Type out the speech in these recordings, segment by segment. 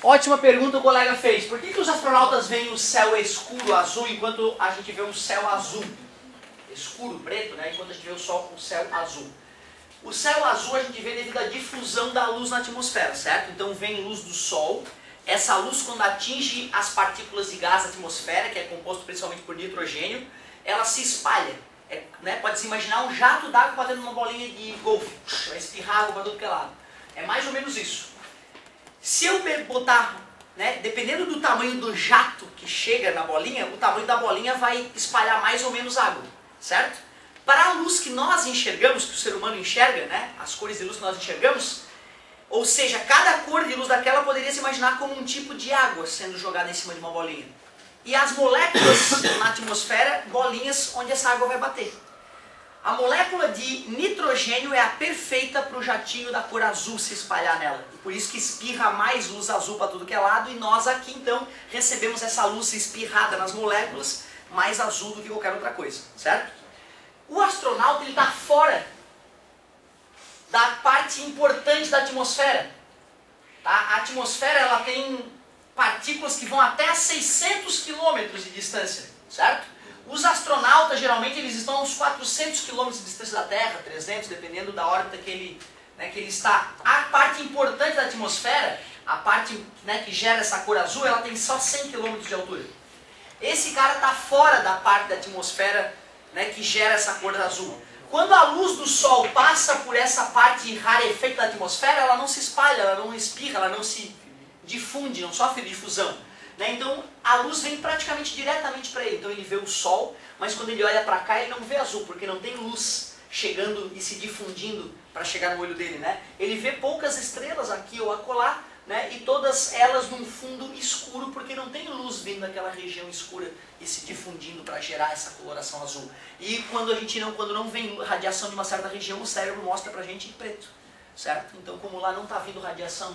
Ótima pergunta o colega fez. Por que os astronautas veem o céu escuro, azul, enquanto a gente vê um céu azul? Escuro, preto, né? Enquanto a gente vê o sol com o céu azul. O céu azul a gente vê devido à difusão da luz na atmosfera, certo? Então vem luz do sol. Essa luz, quando atinge as partículas de gás da atmosfera, que é composto principalmente por nitrogênio, ela se espalha. Né? Pode-se imaginar um jato d'água batendo numa bolinha de golfe. Vai espirrar água para todo que é lado. É mais ou menos isso. Se eu botar, né, dependendo do tamanho do jato que chega na bolinha, o tamanho da bolinha vai espalhar mais ou menos água, certo? Para a luz que nós enxergamos, que o ser humano enxerga, né, as cores de luz que nós enxergamos, ou seja, cada cor de luz daquela poderia se imaginar como um tipo de água sendo jogada em cima de uma bolinha. E as moléculas na atmosfera, bolinhas onde essa água vai bater. A molécula de nitrogênio é a perfeita para o jatinho da cor azul se espalhar nela. E por isso que espirra mais luz azul para tudo que é lado, e nós aqui então recebemos essa luz espirrada nas moléculas, mais azul do que qualquer outra coisa, certo? O astronauta está fora da parte importante da atmosfera. Tá? A atmosfera ela tem partículas que vão até a 600 km de distância, certo? Os astronautas, geralmente, eles estão a uns 400 km de distância da Terra, 300, dependendo da órbita que ele está. A parte importante da atmosfera, a parte, né, que gera essa cor azul, ela tem só 100 km de altura. Esse cara está fora da parte da atmosfera, né, que gera essa cor azul. Quando a luz do Sol passa por essa parte rarefeita da atmosfera, ela não se espalha, ela não espirra, ela não se difunde, não sofre difusão. Né? Então a luz vem praticamente diretamente para ele. Então ele vê o Sol, mas quando ele olha para cá ele não vê azul, porque não tem luz chegando e se difundindo para chegar no olho dele. Né? Ele vê poucas estrelas aqui ou acolá, né? E todas elas num fundo escuro, porque não tem luz vindo daquela região escura e se difundindo para gerar essa coloração azul. E quando não vem radiação de uma certa região, o cérebro mostra para a gente em preto. Certo? Então, como lá não está vindo radiação,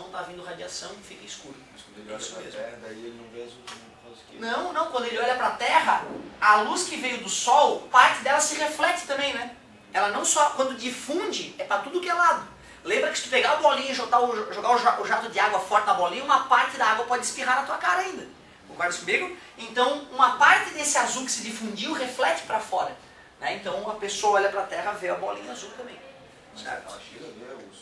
fica escuro. Mas quando ele olha para a Terra, daí ele não vê azul por causa que... Não, quando ele olha para a Terra, a luz que veio do Sol, parte dela se reflete também, né? Ela não só, quando difunde, é para tudo que é lado. Lembra que se tu pegar a bolinha e jogar o jato de água forte na bolinha, uma parte da água pode espirrar na tua cara ainda. Concorda comigo? Então, uma parte desse azul que se difundiu reflete para fora. Né? Então, a pessoa olha para a Terra e vê a bolinha azul também. Certo? Ela chega a ver como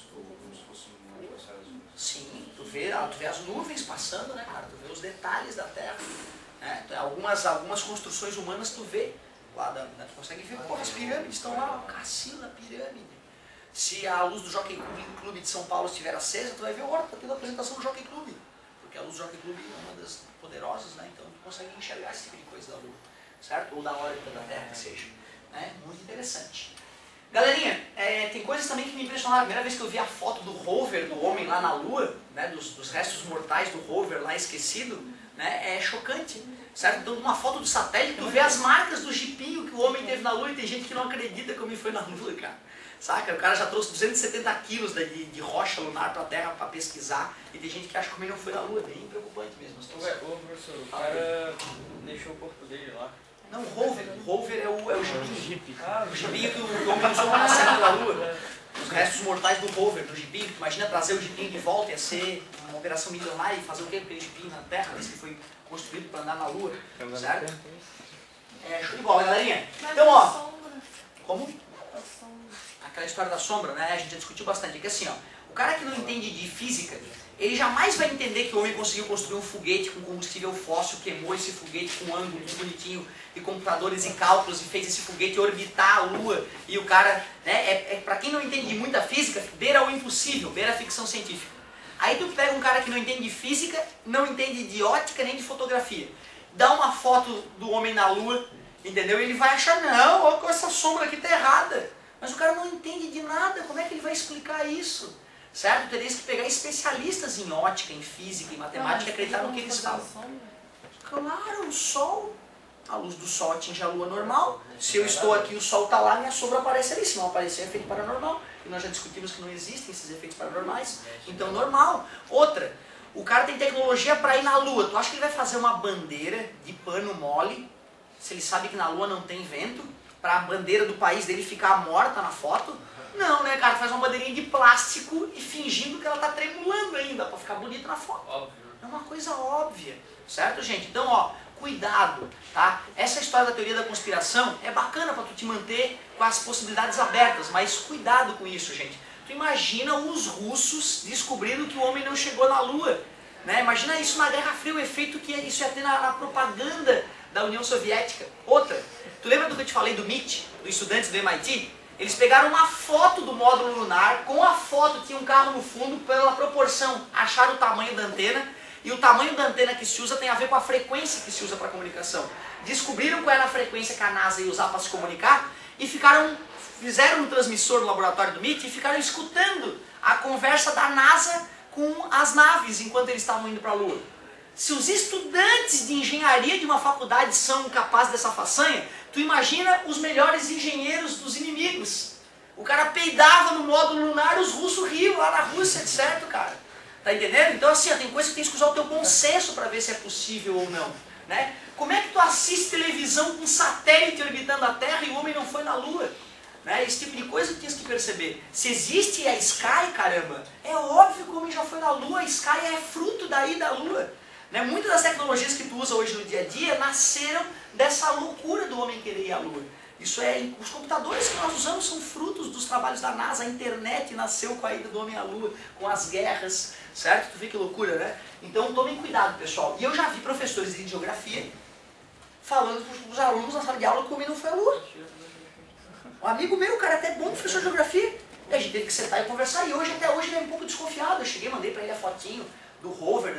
se fosse um aniversário azul. Sim, tu vê as nuvens passando, né, cara? Tu vê os detalhes da Terra. Né? Algumas construções humanas tu vê lá, tu consegue ver, porra, as pirâmides estão lá, o cassino da pirâmide. Se a luz do Jockey Club de São Paulo estiver acesa, tu vai ver, olha, tá tendo a apresentação do Jockey Club. Porque a luz do Jockey Club é uma das poderosas, né? Então tu consegue enxergar esse tipo de coisa da Lua, certo? Ou da órbita da Terra, que seja. Né? Muito interessante. Galerinha, tem coisas também que me impressionaram. A primeira vez que eu vi a foto do rover, do homem lá na Lua, né, dos restos mortais do rover lá esquecido, né, é chocante. Certo? Então, numa foto do satélite, tu vê as marcas do jipinho que o homem teve na Lua, e tem gente que não acredita que o homem foi na Lua, cara. Saca? O cara já trouxe 270 quilos de rocha lunar para a Terra para pesquisar, e tem gente que acha que o homem não foi na Lua. É bem preocupante mesmo. Professor, o cara deixou o corpo dele lá. Não, o rover é o jipinho. O jipinho que o homem usou para passear pela Lua. Os restos mortais do rover, do jipinho. Imagina trazer o jipinho de volta, ia ser uma operação milionária e fazer o quê com aquele jipinho na Terra, desse que foi construído para andar na Lua. Certo? Show de bola, galerinha. Então, ó. Como? Aquela história da sombra, né? A gente já discutiu bastante. É que assim, ó, o cara que não entende de física, ele jamais vai entender que o homem conseguiu construir um foguete com combustível fóssil, queimou esse foguete com um ângulo muito bonitinho, e computadores e cálculos, e fez esse foguete orbitar a Lua, e o cara, né, pra quem não entende de muita física, beira o impossível, beira a ficção científica. Aí tu pega um cara que não entende de física, não entende de ótica nem de fotografia, dá uma foto do homem na Lua, entendeu? Ele vai achar, não, ó, essa sombra aqui tá errada. Mas o cara não entende de nada, como é que ele vai explicar isso? Certo? Teria que pegar especialistas em ótica, em física, em matemática e acreditar no que eles falam. Claro, o Sol, a luz do Sol atinge a Lua normal. Se eu estou aqui, o Sol está lá, minha sombra aparece ali. Se não aparecer, é efeito paranormal. E nós já discutimos que não existem esses efeitos paranormais. Então, normal. Outra, o cara tem tecnologia para ir na Lua. Tu acha que ele vai fazer uma bandeira de pano mole, se ele sabe que na Lua não tem vento? para a bandeira do país dele ficar morta na foto. Não, né, cara? Faz uma bandeirinha de plástico e fingindo que ela tá tremulando ainda, para ficar bonita na foto. Óbvio. É uma coisa óbvia, certo, gente? Então, ó, cuidado, tá? Essa história da teoria da conspiração é bacana para tu te manter com as possibilidades abertas, mas cuidado com isso, gente. Tu imagina os russos descobrindo que o homem não chegou na Lua, né? Imagina isso na Guerra Fria, o efeito que isso ia ter na propaganda da União Soviética. Outra, tu lembra do que eu te falei do MIT, dos estudantes do MIT? Eles pegaram uma foto do módulo lunar, com a foto tinha um carro no fundo, pela proporção, acharam o tamanho da antena, e o tamanho da antena que se usa tem a ver com a frequência que se usa para comunicação. Descobriram qual era a frequência que a NASA ia usar para se comunicar, e fizeram um transmissor no laboratório do MIT e ficaram escutando a conversa da NASA com as naves enquanto eles estavam indo para a Lua. Se os estudantes de engenharia de uma faculdade são capazes dessa façanha, tu imagina os melhores engenheiros dos inimigos. O cara peidava no módulo lunar, os russos riam lá na Rússia, etc, cara. Tá entendendo? Então assim, ó, tem coisa que tem que usar o teu bom senso para ver se é possível ou não, né? Como é que tu assiste televisão com um satélite orbitando a Terra e o homem não foi na Lua? Né? Esse tipo de coisa que tens que perceber. Se existe a Sky, caramba, é óbvio que o homem já foi na Lua, a Sky é fruto daí da Lua. Né? Muitas das tecnologias que tu usa hoje no dia a dia nasceram dessa loucura do homem querer ir à Lua. Isso é, os computadores que nós usamos são frutos dos trabalhos da NASA, a internet nasceu com a ida do homem à Lua, com as guerras, certo? Tu vê que loucura, né? Então tomem cuidado, pessoal. E eu já vi professores de geografia falando para os alunos na sala de aula que o homem não foi à Lua. Um amigo meu, cara, até bom professor de geografia, e a gente teve que sentar e conversar, e até hoje ele é um pouco desconfiado. Eu cheguei, mandei para ele a fotinho do rover,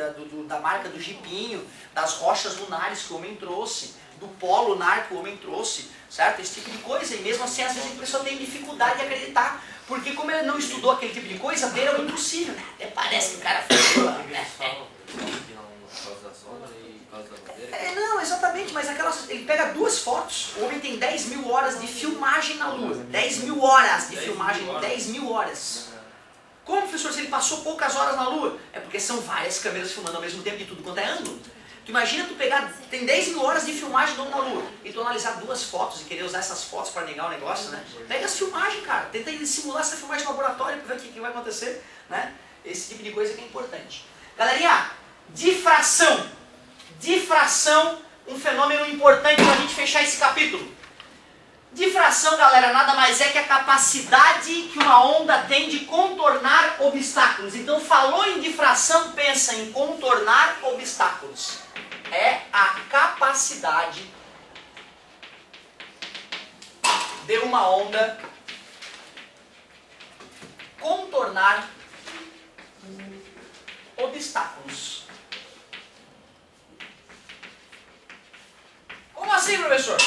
da marca do jipinho, das rochas lunares que o homem trouxe, do pó lunar que o homem trouxe, certo? Esse tipo de coisa, e mesmo assim às vezes a pessoa tem dificuldade de acreditar, porque como ele não estudou aquele tipo de coisa, ver é o impossível. Até parece que o cara foi lá, né? Não, exatamente, mas ele pega duas fotos, o homem tem 10 mil horas de filmagem na Lua, 10 mil horas de filmagem, 10 mil horas. Como, professor, se ele passou poucas horas na Lua? É porque são várias câmeras filmando ao mesmo tempo de tudo quanto é ângulo. Tu imagina tu pegar, tem 10 mil horas de filmagem do homem na Lua, e tu analisar duas fotos e querer usar essas fotos para negar o negócio, né? Pega as filmagens, cara, tenta simular essa filmagem no laboratório para ver o que vai acontecer, né? Esse tipo de coisa que é importante. Galerinha, difração. Difração, um fenômeno importante para a gente fechar esse capítulo. Difração, galera, nada mais é que a capacidade que uma onda tem de contornar obstáculos. Então, falou em difração, pensa em contornar obstáculos. É a capacidade de uma onda contornar obstáculos. Como assim, professor?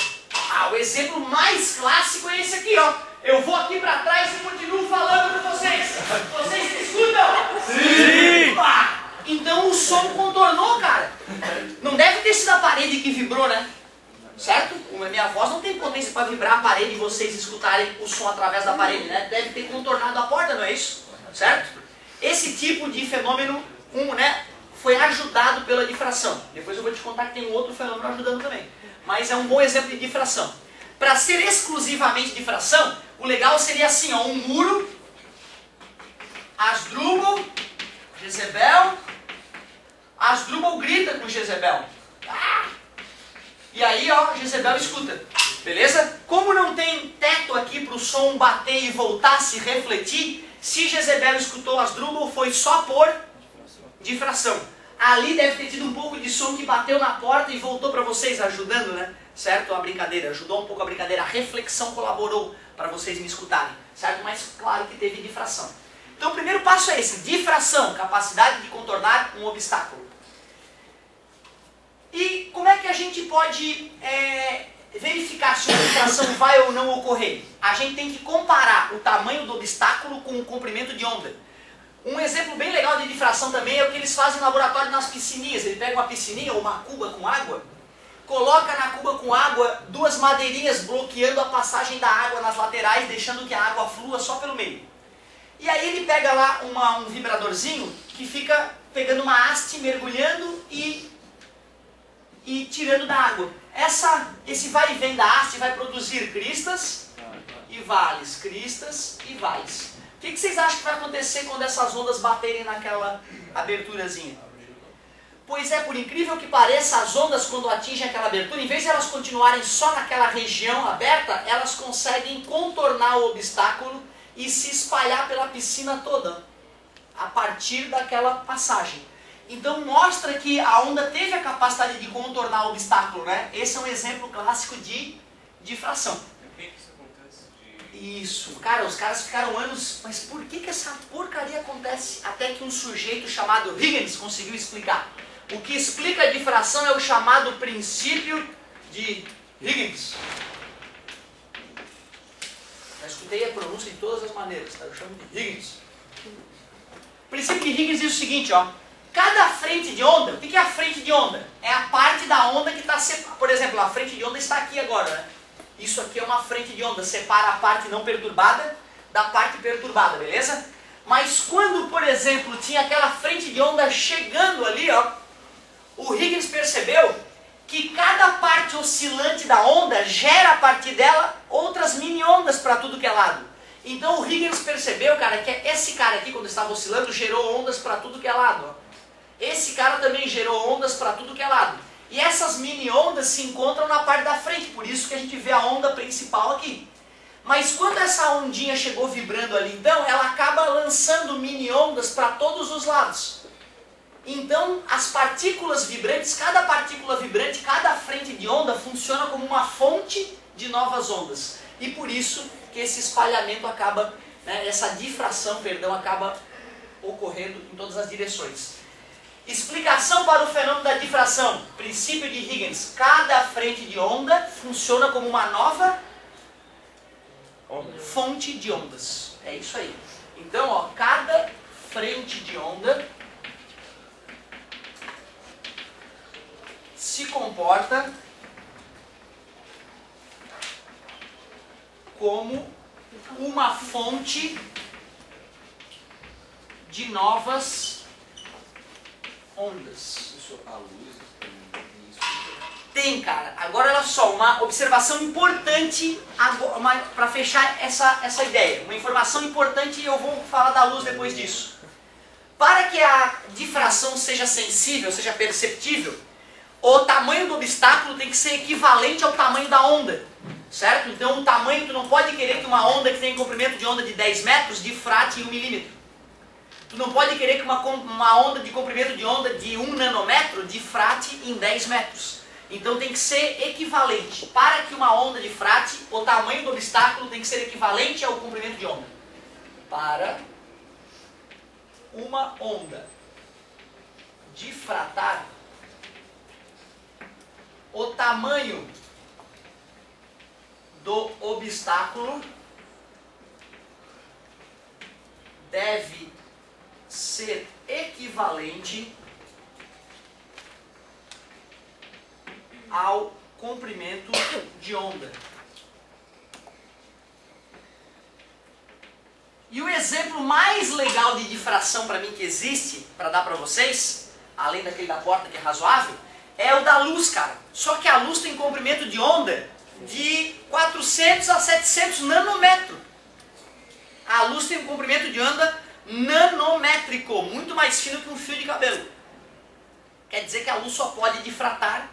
O exemplo mais clássico é esse aqui, ó. Eu vou aqui pra trás e continuo falando com vocês. Vocês me escutam? Sim! Então o som contornou, cara. Não deve ter sido a parede que vibrou, né? Certo? A minha voz não tem potência para vibrar a parede e vocês escutarem o som através da parede, né? Deve ter contornado a porta, não é isso? Certo? Esse tipo de fenômeno, né, foi ajudado pela difração. Depois eu vou te contar que tem um outro fenômeno ajudando também. Mas é um bom exemplo de difração. Para ser exclusivamente difração, o legal seria assim, ó, um muro, Asdrubal, Jezebel, Asdrubal grita com Jezebel. E aí, ó, Jezebel escuta. Beleza? Como não tem teto aqui para o som bater e voltar, se refletir, se Jezebel escutou Asdrubal, foi só por difração. Ali deve ter tido um pouco de som que bateu na porta e voltou para vocês, ajudando, né? Certo? A brincadeira, ajudou um pouco a brincadeira, a reflexão colaborou para vocês me escutarem, certo? Mas claro que teve difração. Então o primeiro passo é esse, difração, capacidade de contornar um obstáculo. E como é que a gente pode verificar se uma difração vai ou não ocorrer? A gente tem que comparar o tamanho do obstáculo com o comprimento de onda. Um exemplo bem legal de difração também é o que eles fazem no laboratório nas piscininhas. Ele pega uma piscininha ou uma cuba com água, coloca na cuba com água duas madeirinhas bloqueando a passagem da água nas laterais, deixando que a água flua só pelo meio. E aí ele pega lá um vibradorzinho que fica pegando uma haste, mergulhando e e tirando da água. Esse vai e vem da haste vai produzir cristas e vales, cristas e vales. O que vocês acham que vai acontecer quando essas ondas baterem naquela aberturazinha? Pois é, por incrível que pareça, as ondas quando atingem aquela abertura, em vez de elas continuarem só naquela região aberta, elas conseguem contornar o obstáculo e se espalhar pela piscina toda, a partir daquela passagem. Então mostra que a onda teve a capacidade de contornar o obstáculo, né? Esse é um exemplo clássico de difração. Por que isso acontece? Isso, cara, os caras ficaram anos, mas por que essa porcaria acontece? Até que um sujeito chamado Huygens conseguiu explicar. O que explica a difração é o chamado princípio de Huygens. Já escutei a pronúncia de todas as maneiras, tá? Eu chamo de Huygens. O princípio de Huygens diz o seguinte, ó. Cada frente de onda, o que é a frente de onda? É a parte da onda que está separada. Por exemplo, a frente de onda está aqui agora, né? Isso aqui é uma frente de onda, separa a parte não perturbada da parte perturbada, beleza? Mas quando, por exemplo, tinha aquela frente de onda chegando ali, ó, o Huygens percebeu que cada parte oscilante da onda gera a partir dela outras mini-ondas para tudo que é lado. Então o Huygens percebeu, cara, que esse cara aqui, quando estava oscilando, gerou ondas para tudo que é lado. Ó. Esse cara também gerou ondas para tudo que é lado. E essas mini-ondas se encontram na parte da frente, por isso que a gente vê a onda principal aqui. Mas quando essa ondinha chegou vibrando ali, então, ela acaba lançando mini-ondas para todos os lados. Então, as partículas vibrantes, cada partícula vibrante, cada frente de onda funciona como uma fonte de novas ondas. E por isso que esse espalhamento acaba, né, essa difração, perdão, acaba ocorrendo em todas as direções. Explicação para o fenômeno da difração. Princípio de Huygens. Cada frente de onda funciona como uma nova fonte de ondas. É isso aí. Então, ó, cada frente de onda se comporta como uma fonte de novas ondas. Isso, a luz tem isso. Tem, cara. Agora olha só, uma observação importante para fechar essa ideia. Uma informação importante e eu vou falar da luz depois disso. Para que a difração seja sensível, seja perceptível, o tamanho do obstáculo tem que ser equivalente ao tamanho da onda. Certo? Então o tamanho, tu não pode querer que uma onda que tem comprimento de onda de 10 metros difrate em 1 milímetro. Tu não pode querer que uma onda de comprimento de onda de 1 nanômetro difrate em 10 metros. Então tem que ser equivalente. Para que uma onda difrate, o tamanho do obstáculo tem que ser equivalente ao comprimento de onda. Para uma onda difratar, o tamanho do obstáculo deve ser equivalente ao comprimento de onda. E o exemplo mais legal de difração para mim que existe, para dar para vocês, além daquele da porta que é razoável, é o da luz, cara. Só que a luz tem comprimento de onda de 400 a 700 nanômetros. A luz tem um comprimento de onda nanométrico, muito mais fino que um fio de cabelo. Quer dizer que a luz só pode difratar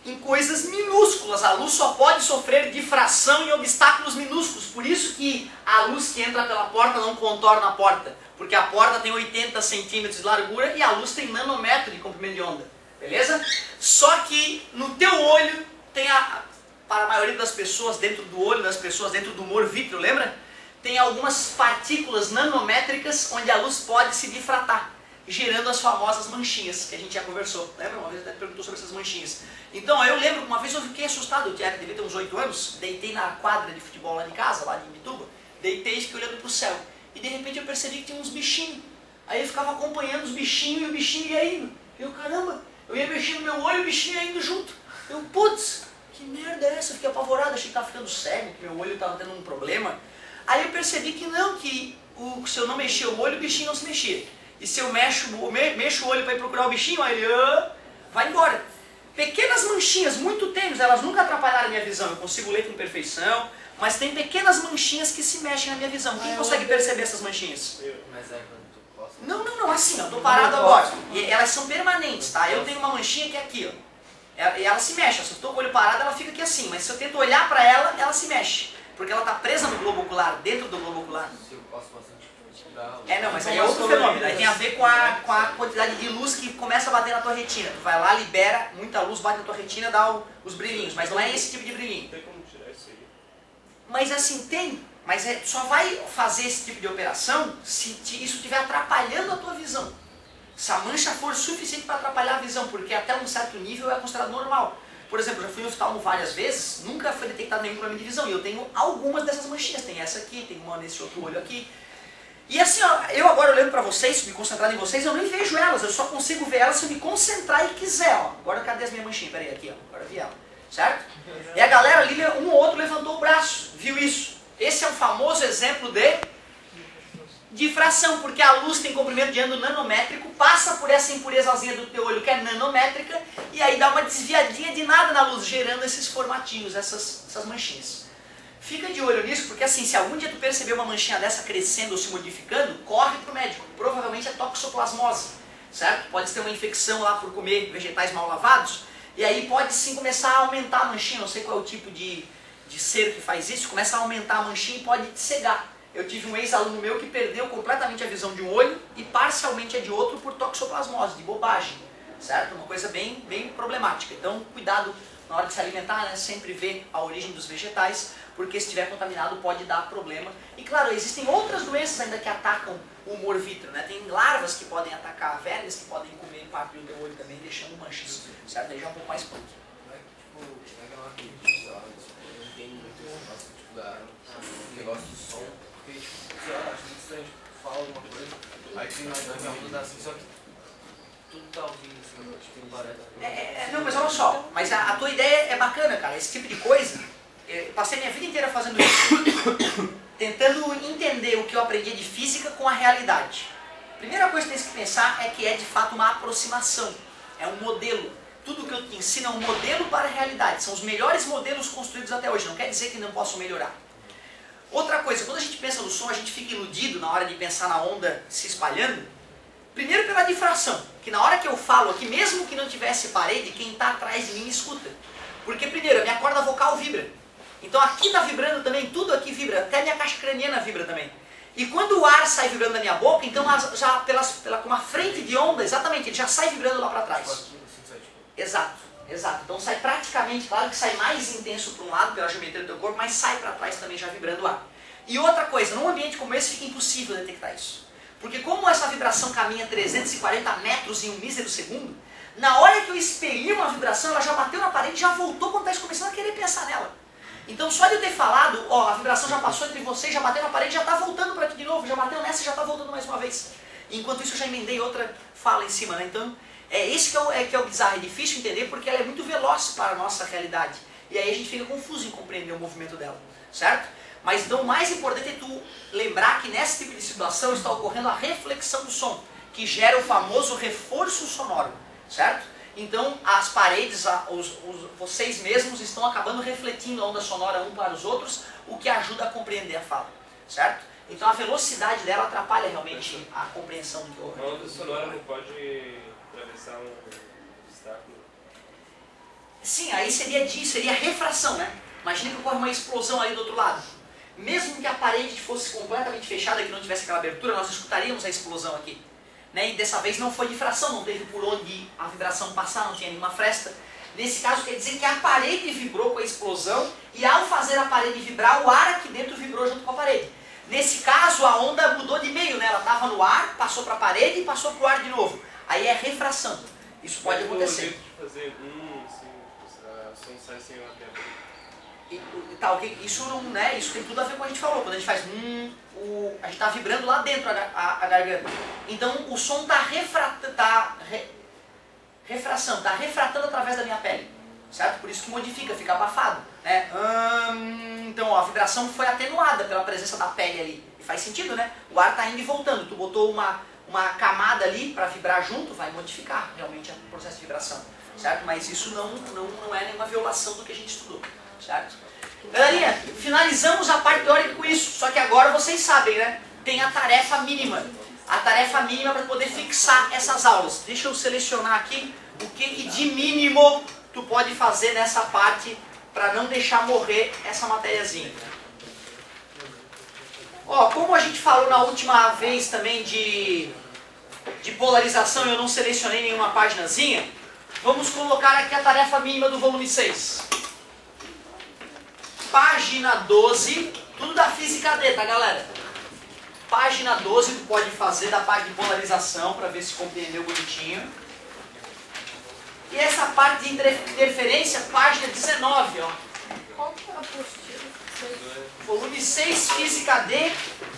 em coisas minúsculas. A luz só pode sofrer difração em obstáculos minúsculos. Por isso que a luz que entra pela porta não contorna a porta. Porque a porta tem 80 centímetros de largura e a luz tem nanômetro de comprimento de onda. Beleza? Só que no teu olho tem para a maioria das pessoas, dentro do olho das pessoas, dentro do humor vítreo, lembra? Tem algumas partículas nanométricas onde a luz pode se difratar, gerando as famosas manchinhas, que a gente já conversou. Lembra? Uma vez a gente perguntou sobre essas manchinhas. Então, eu lembro, uma vez eu fiquei assustado, eu devia ter uns 8 anos, deitei na quadra de futebol lá de casa, lá de Imbituba, deitei e fiquei olhando para o céu. E de repente eu percebi que tinha uns bichinhos. Aí eu ficava acompanhando os bichinhos e o bichinho ia indo. Eu, caramba, eu ia mexendo no meu olho e o bichinho ia indo junto. Eu, putz, que merda é essa? Eu fiquei apavorado, achei que estava ficando cego, que meu olho estava tendo um problema. Aí eu percebi que não, que se eu não mexia o olho, o bichinho não se mexia. e se eu mexo o olho para ir procurar o bichinho, aí ele vai embora. Pequenas manchinhas muito tênues, elas nunca atrapalharam a minha visão, eu consigo ler com perfeição, mas tem pequenas manchinhas que se mexem na minha visão. Quem consegue perceber essas manchinhas? Mas é quando tu costa. Não, assim, ó, tô parado agora. E elas são permanentes, tá? Eu tenho uma manchinha que é aqui, ó. E ela se mexe, se eu estou com o olho parado, ela fica aqui assim, mas se eu tento olhar para ela, ela se mexe. Porque ela está presa no globo ocular, dentro do globo ocular. Se eu costo bastante, dá. Não, mas aí é outro fenômeno. Aí tem a ver com a quantidade de luz que começa a bater na tua retina. Tu vai lá, libera, muita luz bate na tua retina, dá os brilhinhos. Mas não é esse tipo de brilhinho. Tem como tirar isso aí? Mas assim, mas só vai fazer esse tipo de operação se isso estiver atrapalhando a tua visão. Se a mancha for suficiente para atrapalhar a visão, porque até um certo nível é considerado normal. Por exemplo, já fui no oftalmo várias vezes, nunca foi detectado nenhum problema de visão. E eu tenho algumas dessas manchinhas. Tem essa aqui, tem uma nesse outro olho aqui. E assim, ó, eu agora olhando para vocês, me concentrando em vocês, eu nem vejo elas. Eu só consigo ver elas se eu me concentrar e quiser. Ó. Agora cadê as minhas manchinhas? Peraí, aqui, ó. Agora eu vi ela. Certo? E a galera ali, um ou outro levantou o braço, viu isso. Esse é um famoso exemplo de difração, porque a luz tem comprimento de ângulo nanométrico, passa por essa impurezazinha do teu olho que é nanométrica, e aí dá uma desviadinha de nada na luz, gerando esses formatinhos, essas manchinhas. Fica de olho nisso, porque assim, se algum dia tu perceber uma manchinha dessa crescendo ou se modificando, corre pro médico. Provavelmente é toxoplasmose, certo? Pode ter uma infecção lá por comer vegetais mal lavados, e aí pode sim começar a aumentar a manchinha, não sei qual é o tipo de ser que faz isso, começa a aumentar a manchinha e pode te cegar. Eu tive um ex-aluno meu que perdeu completamente a visão de um olho e parcialmente a de outro por toxoplasmose, de bobagem, certo? Uma coisa bem problemática. Então, cuidado na hora de se alimentar, né? Sempre ver a origem dos vegetais, porque se estiver contaminado pode dar problema. E claro, existem outras doenças ainda que atacam o humor vítreo, né? Tem larvas que podem atacar, vermes que podem comer parte do teu olho também, deixando manchas, certo? Aí já é um pouco mais pronto. Eu não entendo muito esse negócio, do negócio do som. Porque, sei lá, acho muito estranho, tu fala alguma coisa, aí tu na minha dá assim, só que tudo tá ouvindo, assim, não parece. Não, mas olha só, mas a tua ideia é bacana, cara, esse tipo de coisa, eu passei minha vida inteira fazendo isso, tentando entender o que eu aprendi de física com a realidade. Primeira coisa que tem que pensar é que é de fato uma aproximação, é um modelo. Tudo que eu te ensino é um modelo para a realidade, são os melhores modelos construídos até hoje, não quer dizer que não possam melhorar. Outra coisa, quando a gente pensa no som, a gente fica iludido na hora de pensar na onda se espalhando. Primeiro pela difração, que na hora que eu falo aqui, mesmo que não tivesse parede, quem está atrás de mim me escuta. Porque primeiro, a minha corda vocal vibra. Então aqui está vibrando também, tudo aqui vibra, até a minha caixa craniana vibra também. E quando o ar sai vibrando da minha boca, então já com uma frente de onda, exatamente, ele já sai vibrando lá para trás. Exato. Exato, então sai praticamente, claro que sai mais intenso para um lado pela geometria do teu corpo, mas sai para trás também já vibrando o ar. E outra coisa, num ambiente como esse fica impossível detectar isso. Porque como essa vibração caminha 340 metros em um mísero segundo, na hora que eu expeli uma vibração, ela já bateu na parede e já voltou quando está começando a querer pensar nela. Então só de eu ter falado, ó, a vibração já passou entre vocês, já bateu na parede, já está voltando para aqui de novo, já bateu nessa e já está voltando mais uma vez. Enquanto isso eu já emendei outra fala em cima, né? Então, esse que é o bizarro, é difícil entender porque ela é muito veloz para a nossa realidade. E aí a gente fica confuso em compreender o movimento dela, certo? Mas então o mais importante é tu lembrar que nesse tipo de situação está ocorrendo a reflexão do som, que gera o famoso reforço sonoro, certo? Então as paredes, vocês mesmos estão acabando refletindo a onda sonora um para os outros, o que ajuda a compreender a fala, certo? Então a velocidade dela atrapalha realmente a compreensão do que ocorre. A onda sonora não pode atravessar um obstáculo? Sim, aí seria refração, né? Imagina que ocorre uma explosão ali do outro lado. Mesmo que a parede fosse completamente fechada, que não tivesse aquela abertura, nós escutaríamos a explosão aqui. Né? E dessa vez não foi difração, não teve por onde a vibração passar, não tinha nenhuma fresta. Nesse caso quer dizer que a parede vibrou com a explosão e ao fazer a parede vibrar, o ar aqui dentro vibrou junto com a parede. Nesse caso a onda mudou de meio, né? Ela estava no ar, passou para a parede e passou para o ar de novo. Aí é refração. Isso pode acontecer. De fazer assim, o som sai sem uma quebra. Isso, né, isso tem tudo a ver com o que a gente falou. Quando a gente faz a gente está vibrando lá dentro a garganta. Então o som está refração, está refratando através da minha pele. Certo? Por isso que modifica, fica abafado. Né? Então ó, a vibração foi atenuada pela presença da pele ali. E faz sentido, né? O ar está indo e voltando. Tu botou uma uma camada ali para vibrar junto, vai modificar realmente o processo de vibração, certo? Mas isso não é nenhuma violação do que a gente estudou, certo? Galerinha, finalizamos a parte teórica com isso, só que agora vocês sabem, né? Tem a tarefa mínima. A tarefa mínima para poder fixar essas aulas. Deixa eu selecionar aqui o que de mínimo tu pode fazer nessa parte para não deixar morrer essa matériazinha. Ó, como a gente falou na última vez também de polarização, eu não selecionei nenhuma paginazinha, vamos colocar aqui a tarefa mínima do volume 6. Página 12, tudo da física D, tá galera? Página 12 tu pode fazer da parte de polarização para ver se compreendeu bonitinho. E essa parte de interferência, página 19, ó. Qual que é a apostila? Volume 6, Física D,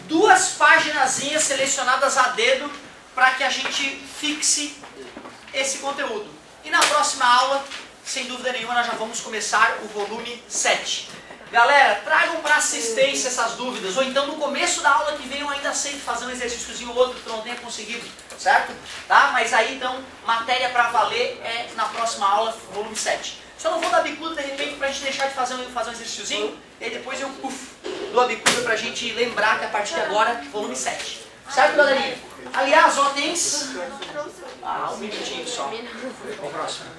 2 paginazinhas selecionadas a dedo para que a gente fixe esse conteúdo. E na próxima aula, sem dúvida nenhuma, nós já vamos começar o volume 7. Galera, tragam para assistência essas dúvidas, ou então no começo da aula que vem eu ainda sei fazer um exercíciozinho ou outro que tu não tenha conseguido, certo? Tá? Mas aí então, matéria para valer é na próxima aula, volume 7. Só não vou dar bicuda de repente pra gente deixar de fazer um exercíciozinho, e aí depois eu dou a bicuda pra gente lembrar que a partir de agora, volume 7. Certo, galerinha? Aliás, ó, tens... Ah, um minutinho só. Vamos próximo.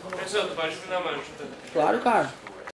Professor, tu pode me dar uma ajuda? Claro, cara.